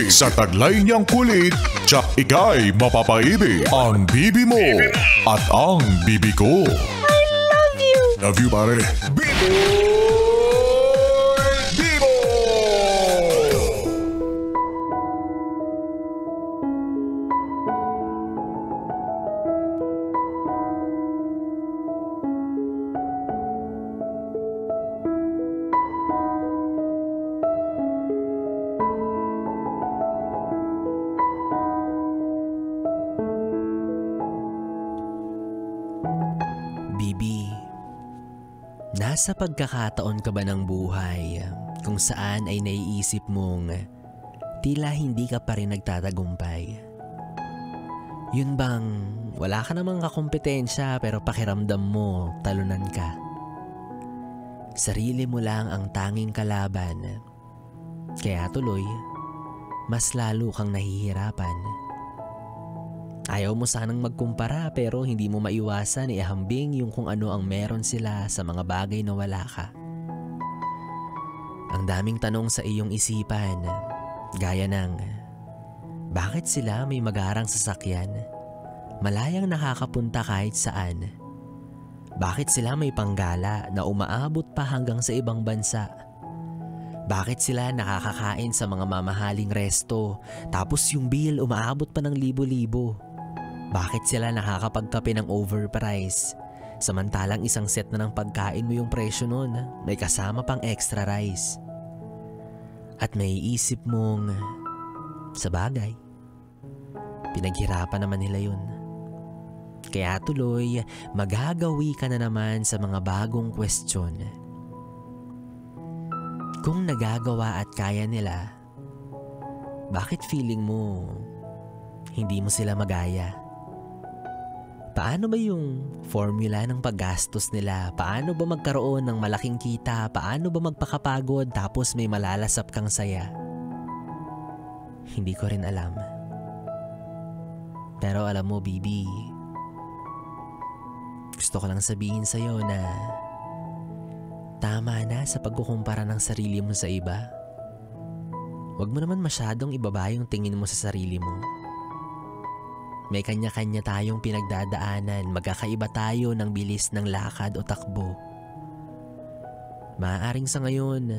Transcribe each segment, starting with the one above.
Sa taglay niyang kulit, tsak ika'y mapapaibig. Ang bibi mo at ang bibi ko. I love you! Love you, pare. Bibo! Bibo! Bibi, nasa pagkakataon ka ba ng buhay kung saan ay naiisip mong tila hindi ka pa rin nagtatagumpay? Yun bang wala ka namang kakompetensya pero pakiramdam mo talunan ka? Sarili mo lang ang tanging kalaban, kaya tuloy mas lalo kang nahihirapan. Ayaw mo sanang magkumpara pero hindi mo maiwasan ihambing yung kung ano ang meron sila sa mga bagay na wala ka. Ang daming tanong sa iyong isipan, gaya ng, bakit sila may magarang sasakyan? Malayang nakakapunta kahit saan? Bakit sila may panggala na umaabot pa hanggang sa ibang bansa? Bakit sila nakakakain sa mga mamahaling resto tapos yung bill umaabot pa ng libo-libo? Bakit sila nakakapagkape ng overprice samantalang isang set na ng pagkain mo yung presyo nun, may kasama pang extra rice? At may isip mong, sa bagay, pinaghirapan naman nila yun. Kaya tuloy, magagawi ka na naman sa mga bagong question. Kung nagagawa at kaya nila, bakit feeling mo hindi mo sila magaya? Paano ba yung formula ng paggastos nila? Paano ba magkaroon ng malaking kita? Paano ba magpakapagod tapos may malalasap kang saya? Hindi ko rin alam. Pero alam mo, Bibi, gusto ko lang sabihin sa'yo na tama na sa pagkukumpara ng sarili mo sa iba. Huwag mo naman masyadong ibaba yung tingin mo sa sarili mo. May kanya-kanya tayong pinagdadaanan, magkakaiba tayo ng bilis ng lakad o takbo. Maaaring sa ngayon,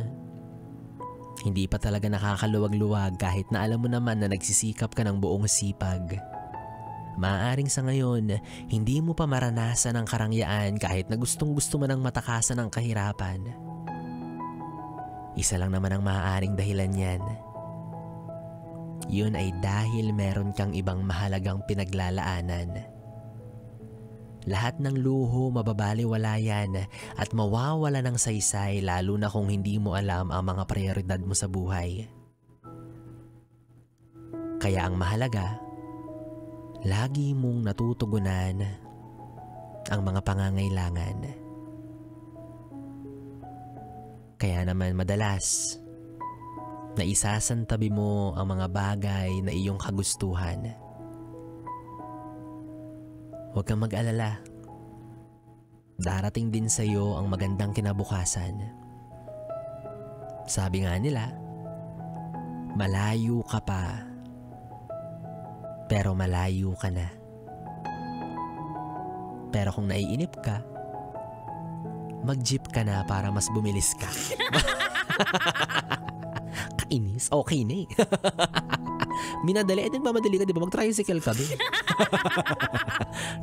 hindi pa talaga nakakaluwag-luwag kahit na alam mo naman na nagsisikap ka ng buong sipag. Maaaring sa ngayon, hindi mo pa maranasan ang karangyaan kahit na gustong-gusto mo nang matakasan ang kahirapan. Isa lang naman ang maaaring dahilan yan. Yun ay dahil meron kang ibang mahalagang pinaglalaanan. Lahat ng luho mababaliwala yan at mawawala ng saysay lalo na kung hindi mo alam ang mga prioridad mo sa buhay. Kaya ang mahalaga, lagi mong natutugunan ang mga pangangailangan. Kaya naman madalas, na isasantabi mo ang mga bagay na iyong kagustuhan. Huwag kang mag-alala. Darating din sa iyo ang magandang kinabukasan. Sabi nga nila, malayo ka pa, pero malayo ka na. Pero kung naiinip ka, mag-jeep ka na para mas bumilis ka. Kainis, okay na eh. Minadali, nagmamadali ka, di ba? Mag-tricycle ka din.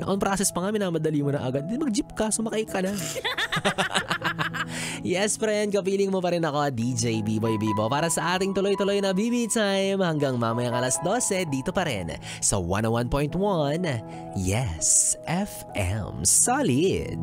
On process pa nga, minamadali mo na agad. Di mag-jeep ka, sumakay ka na. Yes, friend, kapiling mo pa rin ako, DJ B-Boy Bibo, para sa ating tuloy-tuloy na BB Time hanggang mamayang alas 12 dito pa rin sa 101.1 Yes FM Solid.